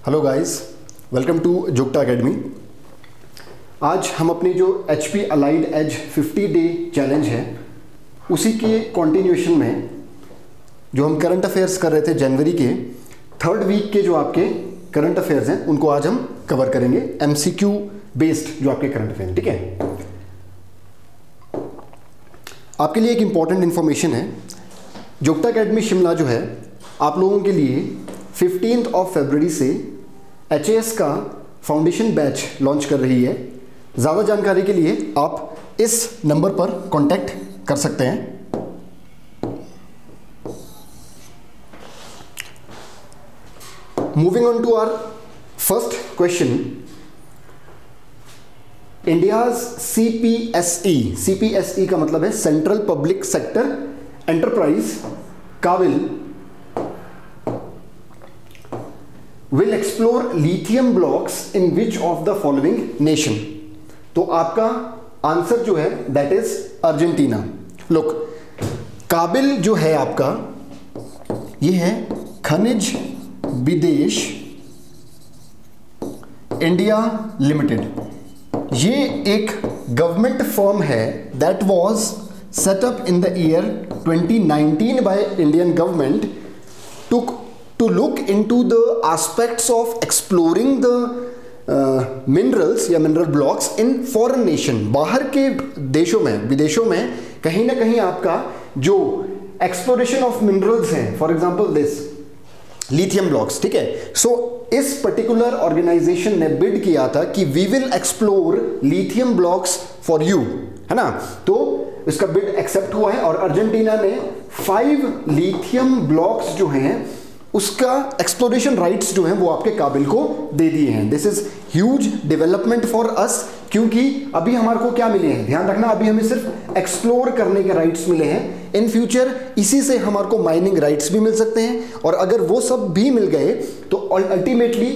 Hello guys, welcome to Jugta academy. आज हम अपनी जो HP allied edge 50 day challenge है उसी के कंटिन्यूएशन में जो हम करंट अफेयर्स कर रहे थे जनवरी के थर्ड वीक के जो आपके करंट अफेयर्स हैं उनको आज हम कवर करेंगे। MCQ बेस्ड जो आपके करंट अफेयर, ठीक है। आपके लिए एक इंपॉर्टेंट इंफॉर्मेशन है, जुगटा अकेडमी शिमला जो है आप लोगों के लिए 15 फरवरी से HAS का फाउंडेशन बैच लॉन्च कर रही है। ज़्यादा जानकारी के लिए आप इस नंबर पर कांटेक्ट कर सकते हैं। Moving on to our first question, India's CPSE का मतलब है सेंट्रल पब्लिक सेक्टर एंटरप्राइज काबिल will explore lithium blocks in which of the following nation। तो आपका आंसर जो है दैट इज अर्जेंटीना। लुक, काबिल जो है आपका ये है खनिज विदेश इंडिया लिमिटेड। ये एक गवर्नमेंट फर्म है that was set up in the year 2019 by Indian government to look into the aspects of exploring the minerals या mineral blocks in foreign nation। बाहर के देशों में, विदेशों में कहीं ना कहीं आपका जो exploration of minerals है, for example this lithium blocks, ठीक है। सो इस पर्टिकुलर ऑर्गेनाइजेशन ने बिड किया था कि we will explore lithium blocks for you, है ना। तो इसका बिड एक्सेप्ट हुआ है और अर्जेंटीना ने 5 लिथियम ब्लॉक्स जो हैं उसका एक्सप्लोरेशन राइट्स जो हैं वो आपके काबिल को दे दिए हैं। This is huge development for us, क्योंकि अभी हमारे को क्या मिले हैं, ध्यान रखना, अभी हमें सिर्फ एक्सप्लोर करने के राइट्स मिले हैं। इन फ्यूचर इसी से हमारे को माइनिंग राइट्स भी मिल सकते हैं, और अगर वो सब भी मिल गए तो अल्टीमेटली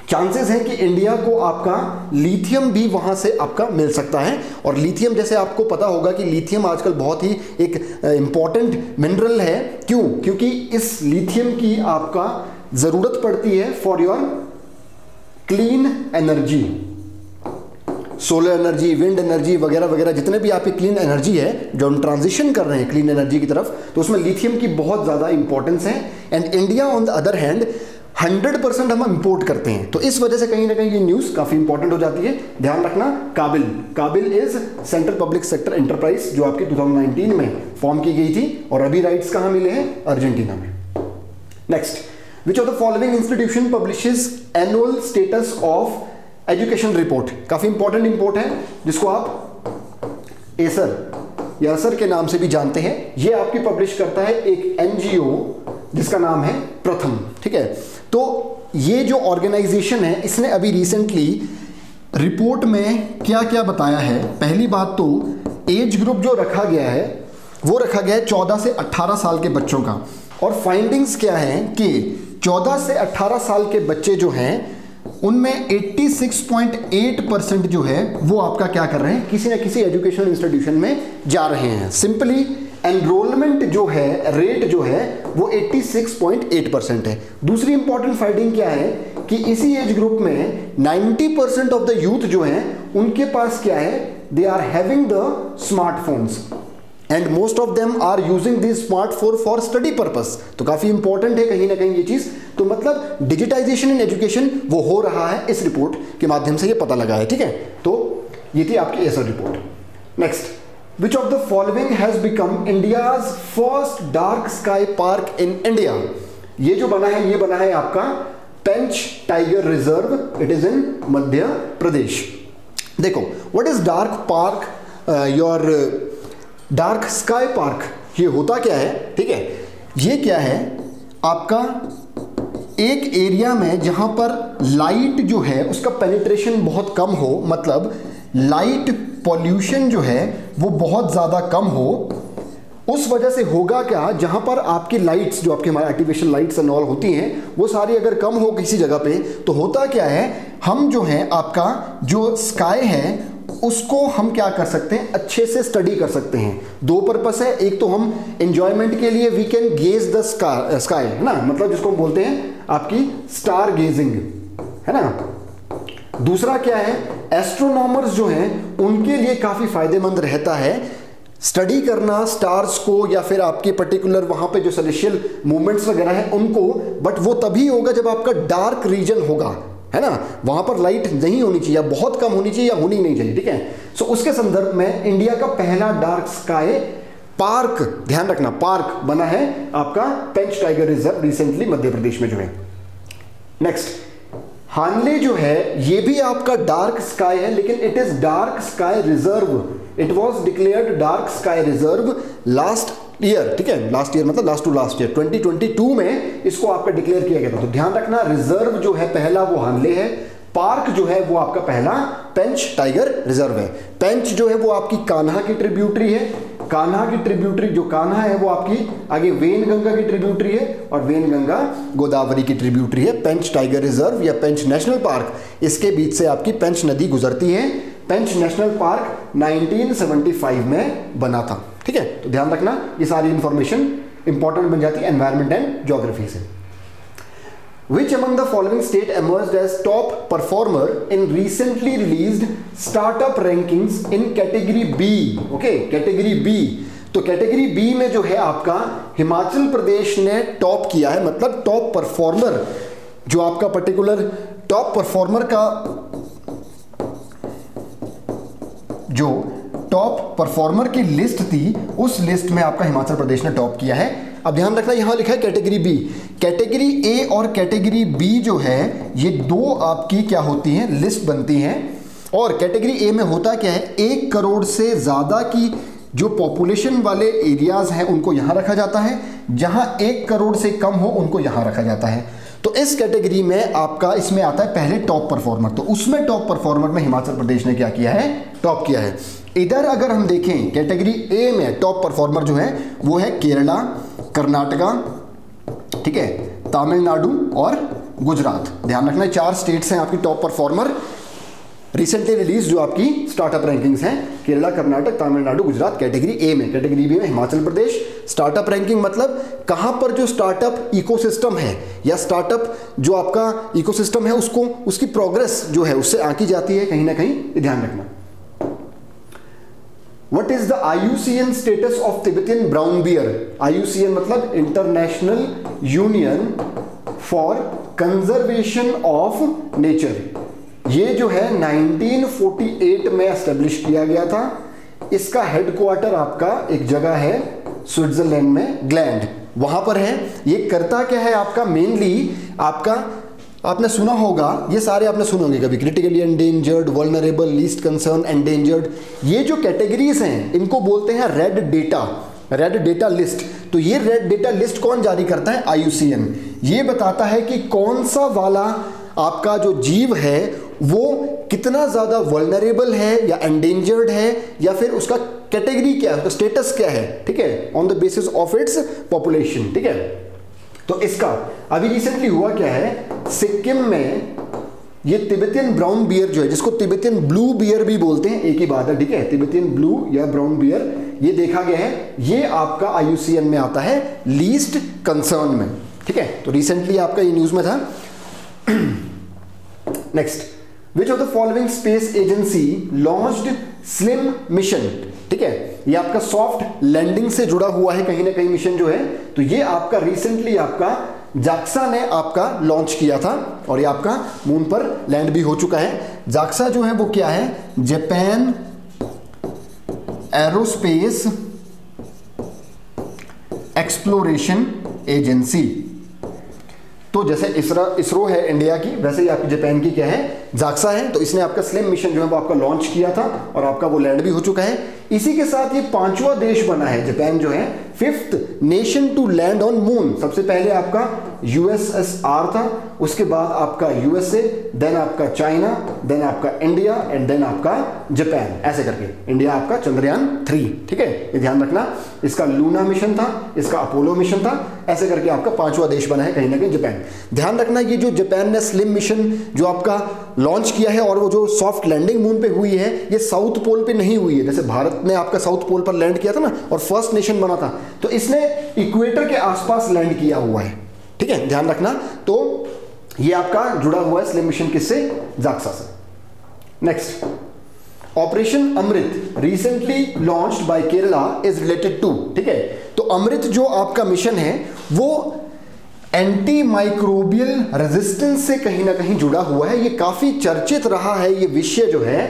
चांसेस हैं कि इंडिया को आपका लिथियम भी वहां से आपका मिल सकता है। और लिथियम, जैसे आपको पता होगा कि लिथियम आजकल बहुत ही एक इंपॉर्टेंट मिनरल है। क्यों? क्योंकि इस लिथियम की आपका जरूरत पड़ती है for your clean energy, solar energy, wind energy वगैरह वगैरह, जितने भी आपकी क्लीन एनर्जी है जो हम ट्रांजिशन कर रहे हैं क्लीन एनर्जी की तरफ, तो उसमें लिथियम की बहुत ज़्यादा इंपॉर्टेंस है। And India on the other hand 100% हम इंपोर्ट करते हैं, तो इस वजह से कहीं ना कहीं ये न्यूज़ काफ़ी इंपॉर्टेंट हो जाती है। ध्यान रखना, काबिल is central public sector enterprise जो आपकी 2019 में फॉर्म की गई थी, और अभी राइट्स कहाँ मिले हैं? अर्जेंटीना में। Next, which of the following institution publishes annual status of education report. काफ़ी इंपॉर्टेंट रिपोर्ट है जिसको आप एसर या असर के नाम से भी जानते हैं। ये आपकी पब्लिश करता है एक NGO जिसका नाम है प्रथम, ठीक है। तो ये जो ऑर्गेनाइजेशन है इसने अभी रिसेंटली रिपोर्ट में क्या क्या बताया है। पहली बात तो एज ग्रुप जो रखा गया है वो रखा गया है 14 से 18 साल के बच्चों का, और फाइंडिंग्स क्या है कि 14 से 18 साल के बच्चे जो हैं उनमें 86.8% जो है वो आपका क्या कर रहे हैं, किसी ना किसी एजुकेशनल इंस्टीट्यूशन में जा रहे हैं। सिंपली एनरोलमेंट जो है, रेट जो है वो 86.8% है। दूसरी इंपॉर्टेंट फाइंडिंग क्या है कि इसी एज ग्रुप में 90% ऑफ द यूथ जो है उनके पास क्या है, they are having the smartphones and most of them are using this smartphone for study purpose. तो काफी इंपॉर्टेंट है कहीं ना कहीं ये चीज। तो मतलब डिजिटाइजेशन इन एजुकेशन वो हो रहा है, इस रिपोर्ट के माध्यम से ये पता लगा है, ठीक है। तो ये थी आपकी Acer report. Next, Which of the following has become India's first dark sky park in India? ये जो बना है, ये बना है आपका Pench tiger reserve, it is in Madhya Pradesh. देखो, what is dark park, your dark sky park, ये होता क्या है, ठीक है। ये क्या है आपका एक एरिया में जहां पर लाइट जो है उसका पेनिट्रेशन बहुत कम हो, मतलब लाइट पॉल्यूशन जो है वो बहुत ज़्यादा कम हो। उस वजह से होगा क्या, जहां पर आपकी लाइट्स जो आपके हमारे आर्टिफिशियल लाइट्स एंड ऑल होती हैं वो सारी अगर कम हो किसी जगह पे, तो होता क्या है, हम जो है आपका जो स्काई है उसको हम क्या कर सकते हैं, अच्छे से स्टडी कर सकते हैं। दो पर्पस है, एक तो हम एंजॉयमेंट के लिए we can gaze the sky, है ना, मतलब जिसको हम बोलते हैं आपकी स्टार गेजिंग, है ना। दूसरा क्या है, एस्ट्रोनॉमर्स जो हैं उनके लिए काफी फायदेमंद रहता है स्टडी करना स्टार्स को, या फिर आपके पर्टिकुलर वहां पे जो सेलेस्टियल मूवमेंट्स वगैरह है उनको, बट वो तभी होगा जब आपका डार्क रीजन होगा, है ना। वहां पर लाइट नहीं होनी चाहिए, बहुत कम होनी चाहिए या होनी नहीं चाहिए, ठीक है। सो उसके संदर्भ में इंडिया का पहला डार्क स्काई पार्क, ध्यान रखना पार्क बना है आपका Pench tiger reserve recently Madhya Pradesh में जो है। नेक्स्ट, हानले जो है ये भी आपका डार्क स्काई है, लेकिन it is dark sky reserve. It was declared dark sky reserve last year, ठीक है, लास्ट ईयर मतलब लास्ट टू लास्ट ईयर 2022 में इसको आपका डिक्लेयर किया गया था। तो ध्यान रखना, रिजर्व जो है पहला वो हानले है, पार्क जो है वो आपका पहला पेंच टाइगर रिजर्व है। पेंच जो है वो आपकी कान्हा की ट्रिब्यूटरी है, कान्हा की ट्रिब्यूटरी जो कान्हा है वो आपकी आगे वेनगंगा की ट्रिब्यूटरी है, और वेनगंगा गोदावरी की ट्रिब्यूटरी है। पेंच टाइगर रिजर्व या पेंच नेशनल पार्क, इसके बीच से आपकी पेंच नदी गुजरती है। पेंच नेशनल पार्क 1975 में बना था, ठीक है। तो ध्यान रखना, ये सारी इंफॉर्मेशन इंपॉर्टेंट बन जाती है एनवायरमेंट एंड ज्योग्राफी से। Which among the following state emerged as top performer in recently released startup rankings in category B? Okay, category B. तो कैटेगरी बी में जो है आपका हिमाचल प्रदेश ने टॉप किया है, मतलब टॉप परफॉर्मर जो आपका पर्टिकुलर टॉप परफॉर्मर का जो टॉप परफॉर्मर की लिस्ट थी, उस लिस्ट में आपका हिमाचल प्रदेश ने टॉप किया है। अब ध्यान रखना, यहां लिखा है कैटेगरी बी। कैटेगरी ए और कैटेगरी बी जो है ये दो आपकी क्या होती हैं, लिस्ट बनती हैं। और कैटेगरी ए में होता क्या है, 1 करोड़ से ज्यादा की जो पॉपुलेशन वाले एरियाज हैं उनको यहां रखा जाता है, जहां 1 करोड़ से कम हो उनको यहां रखा जाता है। तो इस कैटेगरी में आपका इसमें आता है पहले टॉप परफॉर्मर, तो उसमें टॉप परफॉर्मर में हिमाचल प्रदेश ने क्या किया है, टॉप किया है। इधर अगर हम देखें कैटेगरी ए में टॉप परफॉर्मर जो है वो है केरला, कर्नाटका, ठीक है, तमिलनाडु और गुजरात। ध्यान रखना, 4 स्टेट्स हैं आपकी टॉप परफॉर्मर रिसेंटली रिलीज जो आपकी स्टार्टअप रैंकिंग्स हैं, केरला, कर्नाटक, तमिलनाडु, गुजरात कैटेगरी ए में। कैटेगरी बी में हिमाचल प्रदेश। स्टार्टअप रैंकिंग मतलब कहां पर जो स्टार्टअप इकोसिस्टम है या स्टार्टअप जो आपका इकोसिस्टम है उसको उसकी प्रोग्रेस जो है उससे आंकी जाती है कहीं ना कहीं, ध्यान रखना। What is the IUCN status of Tibetan brown bear? IUCN मतलब international union for conservation of nature. ये जो है 1948 में एस्टेब्लिश किया गया था। इसका हेडक्वार्टर आपका एक जगह है स्विट्जरलैंड में, ग्लैंड, वहां पर है। ये करता क्या है आपका, मेनली आपका आपने सुना होगा, ये सारे आपने सुने होंगे कभी, critically endangered, vulnerable, least concern, endangered. ये जो कैटेगरीज हैं इनको बोलते हैं red data, red data list. तो ये रेड डेटा लिस्ट कौन जारी करता है, IUCN। ये बताता है कि कौन सा वाला आपका जो जीव है वो कितना ज्यादा वल्नरेबल है या एंडेंजर्ड है, या फिर उसका कैटेगरी क्या है, उसका स्टेटस क्या है, ठीक है, on the basis of its population, ठीक है। तो इसका अभी रिसेंटली हुआ क्या है, सिक्किम में ये तिब्बतियन ब्राउन बियर जो है, जिसको तिब्बतियन ब्लू बियर भी बोलते हैं, एक ही बात है, ठीक है, तिब्बतियन ब्लू या ब्राउन बियर, ये देखा गया है, ये आपका IUCN में आता है लीस्ट कंसर्न में, ठीक है। तो रिसेंटली आपका ये न्यूज में था। Next, which of the following space agency launched slim mission, ठीक है, ये आपका सॉफ्ट लैंडिंग से जुड़ा हुआ है कहीं ना कहीं मिशन जो है। तो ये आपका रिसेंटली आपका जाक्सा ने आपका लॉन्च किया था और ये आपका मून पर लैंड भी हो चुका है। जाक्सा जो है वो क्या है, जापान एरोस्पेस एक्सप्लोरेशन एजेंसी। तो जैसे इसरो है इंडिया की, वैसे ही आपकी जापान की क्या है, जाक्सा है। तो इसने आपका स्लिम मिशन जो है वो आपका लॉन्च किया था और आपका वो लैंड भी हो चुका है। इसी के साथ ये 5वां देश बना है जापान जो है, 5th nation to land on moon. सबसे पहले आपका USSR था, उसके बाद आपका USA, देन आपका चाइना, देन आपका इंडिया एंड देन आपका जापान, ऐसे करके इंडिया आपका चंद्रयान 3, ठीक है, ये ध्यान रखना। इसका लूना मिशन था, इसका अपोलो मिशन था, ऐसे करके आपका 5वां देश बना है कहीं ना कहीं जापान। ध्यान रखना, ये जो जापान ने स्लिम मिशन जो आपका लॉन्च किया है और वो जो सॉफ्ट लैंडिंग मून पे हुई है, ये साउथ पोल पे नहीं हुई है। जैसे भारत ने आपका साउथ पोल पर लैंड किया था ना और फर्स्ट नेशन बना था, तो इसने इक्वेटर के आसपास लैंड किया हुआ है, ठीक है, ध्यान रखना। तो ये आपका जुड़ा हुआ है स्लिम मिशन किससे? जाक्सा से। Next, operation Amrit recently launched by Kerala is related to, ठीक है, तो अमृत जो आपका मिशन है वो एंटी माइक्रोबियल रेजिस्टेंस से कहीं ना कहीं जुड़ा हुआ है। ये काफी चर्चित रहा है ये विषय जो है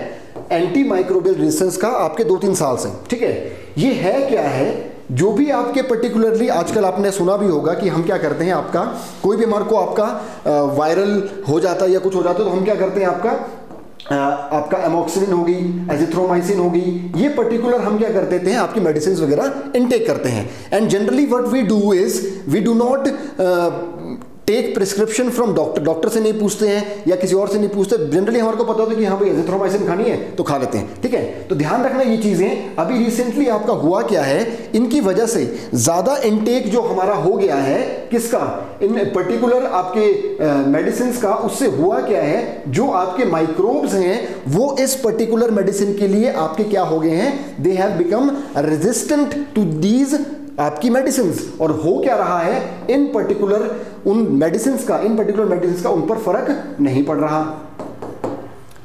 एंटी माइक्रोबियल रेजिस्टेंस का आपके 2-3 साल से, ठीक है। ये है क्या है, जो भी आपके पर्टिकुलरली आजकल आपने सुना भी होगा कि हम क्या करते हैं, आपका कोई भी हमारे को आपका वायरल हो जाता है या कुछ हो जाता है तो हम क्या करते हैं, आपका एमोक्सिलिन होगी, एजिथ्रोमाइसिन होगी, ये पर्टिकुलर हम क्या करते हैं आपकी मेडिसिन वगैरह इनटेक करते हैं। And generally what we do is we do not take prescription from doctor से नहीं पूछते हैं या किसी और से नहीं पूछते। जनरली हमारे को पता होता है कि हाँ भाई एजिथ्रोमाइसिन खानी है तो खा लेते हैं, ठीक है। तो ध्यान रखना ये चीजें। अभी रिसेंटली आपका हुआ क्या है, इनकी वजह से ज्यादा इनटेक जो हमारा हो गया है किसका, इन पर्टिकुलर आपके मेडिसिन का, उससे हुआ क्या है, जो आपके माइक्रोब्स हैं वो इस पर्टिकुलर मेडिसिन के लिए आपके क्या हो गए हैं, they have become resistant to these आपकी मेडिसिन। और हो क्या रहा है, इन पर्टिकुलर मेडिसिन का उन पर फर्क नहीं पड़ रहा,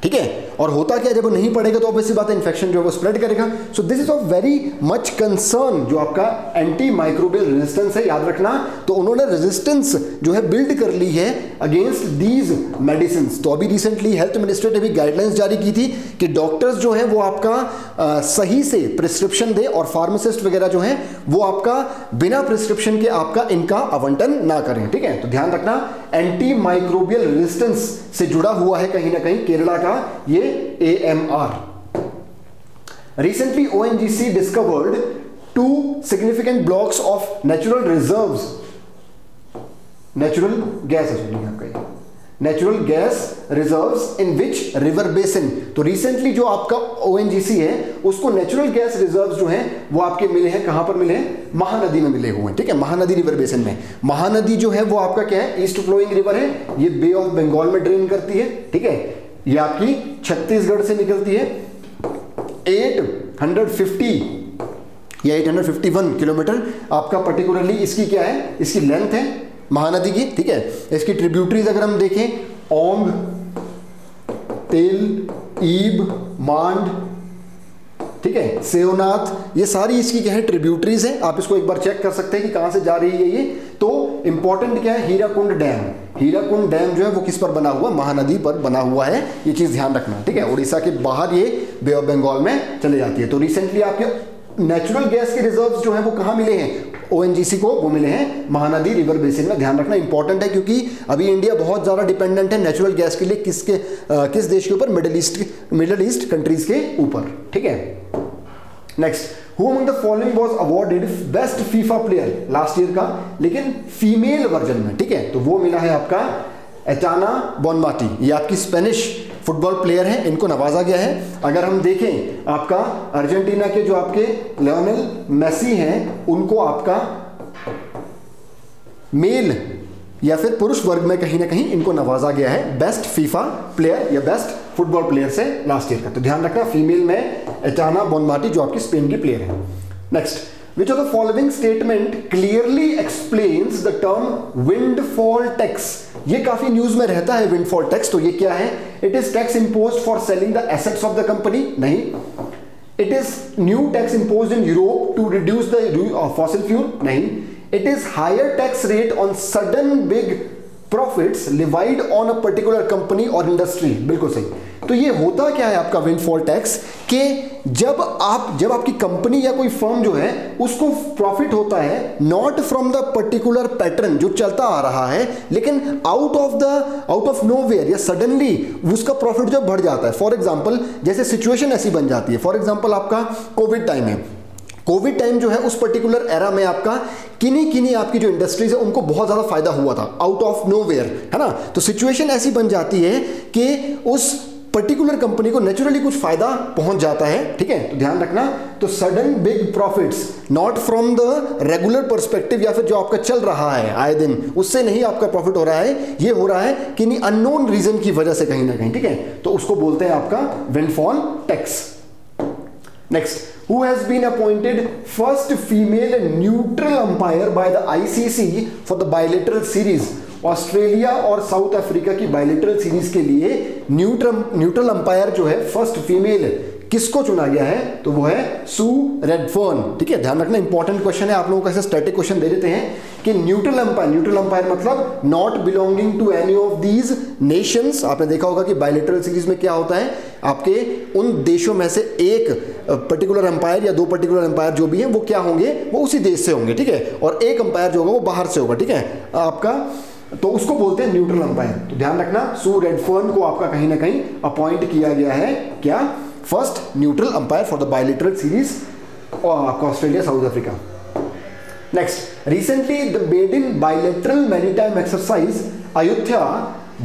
ठीक है। और होता क्या, जब वो नहीं पड़ेगा तो ऑब्वियसली बात है इन्फेक्शन जो है वो स्प्रेड करेगा। So this is of very much concern जो आपका एंटी माइक्रोबियल रेजिस्टेंस है, याद रखना। तो उन्होंने रेजिस्टेंस जो है बिल्ड कर ली है अगेंस्ट दीज मेडिसिन। तो अभी रिसेंटली हेल्थ मिनिस्टर ने भी गाइडलाइंस जारी की थी कि डॉक्टर्स जो है वो आपका सही से प्रिस्क्रिप्शन दे और फार्मासिस्ट वगैरह जो है वो आपका बिना प्रिस्क्रिप्शन के आपका इनका आवंटन ना करें, ठीक है। तो ध्यान रखना, एंटी माइक्रोबियल रेजिस्टेंस से जुड़ा हुआ है कहीं ना कहीं केरला का ये AMR। Recently ONGC discovered 2 significant blocks of natural reserves, natural gas reserves in which river basin। तो रिसेंटली जो आपका ONGC है उसको नेचुरल गैस रिजर्व्स जो हैं वो आपके मिले हैं, कहां पर मिले हैं, महानदी में मिले हुए हैं, ठीक है, महानदी रिवर बेसिन में। महानदी जो है वो आपका क्या है, ईस्ट फ्लोइंग रिवर है, ये बे ऑफ बंगाल में ड्रेन करती है, ठीक है। ये आपकी छत्तीसगढ़ से निकलती है, 850 या 851 किलोमीटर आपका पर्टिकुलरली इसकी क्या है, इसकी लेंथ है महानदी की, ठीक है। इसकी ट्रिब्यूटरीज अगर हम देखें, ओंग, तेल, ईब, मांड, ठीक है, सेवनाथ, ये सारी इसकी क्या है ट्रिब्यूटरीज हैं। आप इसको एक बार चेक कर सकते हैं कि कहां से जा रही है ये। तो इंपॉर्टेंट क्या है, हीराकुंड डैम। हीराकुंड डैम जो है वो किस पर बना हुआ, महानदी पर बना हुआ है, ये चीज ध्यान रखना, ठीक है। उड़ीसा के बाहर ये बे ऑफ बंगाल में चले जाती है। तो रिसेंटली आपके नेचुरल गैस के रिजर्व्स जो है वो कहां मिले हैं, ONGC को वो मिले हैं महानदी रिवर बेसिन में। ध्यान रखना इंपॉर्टेंट है क्योंकि अभी इंडिया बहुत ज्यादा डिपेंडेंट है नेचुरल गैस के लिए किस देश के ऊपर, मिडिल ईस्ट कंट्रीज के ऊपर, ठीक है। Next, who among the following was awarded best FIFA player last year का, लेकिन फीमेल वर्जन में, ठीक है। तो वो मिला है आपका एटाना बोनमाटी, ये आपकी स्पेनिश फुटबॉल प्लेयर है, इनको नवाजा गया है। अगर हम देखें आपका अर्जेंटीना के जो आपके लियोनेल मेसी हैं उनको आपका मेल या फिर पुरुष वर्ग में कहीं ना कहीं इनको नवाजा गया है बेस्ट फीफा प्लेयर या बेस्ट फुटबॉल प्लेयर से लास्ट ईयर का। तो ध्यान रखना, फीमेल में एटाना बोनमाटी जो आपकी स्पेन की प्लेयर है। Next, which of the following statement clearly explains the term windfall tax। ये काफी न्यूज में रहता है windfall tax। तो ये क्या है, it is tax imposed for selling the assets of the company, नहीं। it is new tax imposed in Europe to reduce the fossil fuel, नहीं। it is higher tax rate on sudden big profits levied on a particular company or industry, बिल्कुल सही। तो ये होता क्या है आपका विंडफॉल टैक्स, कि जब आपकी कंपनी या कोई फर्म जो है उसको प्रॉफिट होता है not from the particular pattern जो चलता आ रहा है, लेकिन आउट ऑफ नोवेयर या सडनली उसका प्रॉफिट जब बढ़ जाता है। फॉर एग्जांपल जैसे सिचुएशन ऐसी बन जाती है, फॉर एग्जांपल आपका कोविड टाइम है, कोविड टाइम जो है उस पर्टिकुलर एरा में आपका किन्हीं आपकी जो इंडस्ट्रीज है उनको बहुत ज्यादा फायदा हुआ था आउट ऑफ नोवेयर, है ना। तो सिचुएशन ऐसी बन जाती है कि उस पर्टिकुलर कंपनी को नेचुरली कुछ फायदा पहुंच जाता है, ठीक है। तो ध्यान रखना, तो sudden big profits not from the regular perspective या फिर जो आपका चल रहा है आए दिन उससे नहीं आपका प्रॉफिट हो रहा है, ये हो रहा है किन्हीं अननोन रीजन की वजह से कहीं ना कहीं, ठीक है। तो उसको बोलते हैं आपका windfall tax. Next, who has been appointed first female neutral umpire by the ICC for the bilateral series? Australia और साउथ अफ्रीका की बायलेटरल सीरीज के लिए न्यूट्रल अंपायर जो है फर्स्ट फीमेल किसको चुना गया है? तो वो है सू रेडफर्न। ठीक है, ध्यान रखना, इंपॉर्टेंट क्वेश्चन है, आप लोगों को ऐसे स्टैटिक क्वेश्चन दे देते हैं कि न्यूट्रल अंपायर मतलब not belonging to any of these nations. आपने देखा होगा कि बायलेटरल सीरीज में क्या होता है, आपके उन देशों में से एक पर्टिकुलर अंपायर या दो पर्टिकुलर अंपायर जो भी हैं वो क्या होंगे, वो उसी देश से होंगे। ठीक है, और एक अंपायर जो होगा वो बाहर से होगा। ठीक है, आपका तो उसको बोलते हैं न्यूट्रल अंपायर। तो ध्यान रखना, सू रेडफर्न को आपका कहीं ना कहीं अपॉइंट किया गया है क्या, first neutral umpire for the bilateral series Australia South Africa. Next, recently the maiden bilateral maritime exercise Ayodhya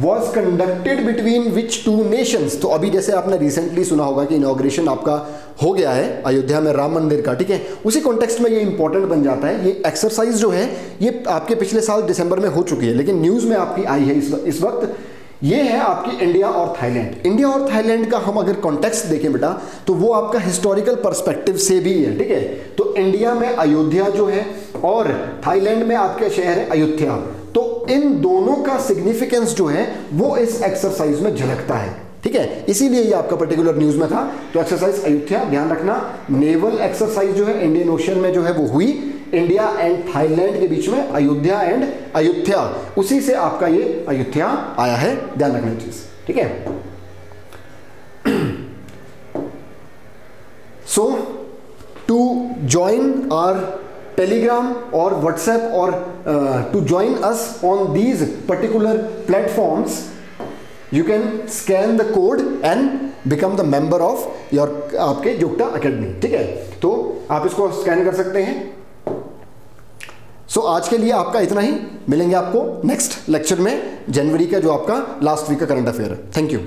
was conducted between which two nations? तो अभी जैसे आपने रिसेंटली सुना होगा कि इनॉग्रेशन आपका हो गया है अयोध्या में राम मंदिर का। ठीक है, उसी कॉन्टेक्स्ट में ये इंपॉर्टेंट बन जाता है। ये एक्सरसाइज जो है ये आपके पिछले साल दिसंबर में हो चुकी है, लेकिन न्यूज़ में आपकी आई है इस वक्त। ये है आपकी इंडिया और थाईलैंड। इंडिया और थाईलैंड का हम अगर कॉन्टेक्स्ट देखें बेटा, तो वो आपका हिस्टोरिकल पर्सपेक्टिव से भी है। ठीक है, तो इंडिया में अयोध्या जो है और थाईलैंड में आपके शहर है अयोध्या, तो इन दोनों का सिग्निफिकेंस जो है वो इस एक्सरसाइज में झलकता है। ठीक है, इसीलिए ये आपका पर्टिकुलर न्यूज में था। तो एक्सरसाइज अयोध्या, ध्यान रखना, नेवल एक्सरसाइज जो है इंडियन ओशन में जो है वो हुई इंडिया एंड थाईलैंड के बीच में, अयोध्या एंड अयोध्या, उसी से आपका ये अयोध्या आया है, ध्यान रखना चीज। ठीक है, so to join our Telegram or WhatsApp or to join us on these particular platforms, you can scan the code and become the member of your आपके जुक्ता अकेडमी। ठीक है, तो आप इसको स्कैन कर सकते हैं। सो आज के लिए आपका इतना ही, मिलेंगे आपको नेक्स्ट लेक्चर में, जनवरी का जो आपका लास्ट वीक का करंट अफेयर है। Thank you.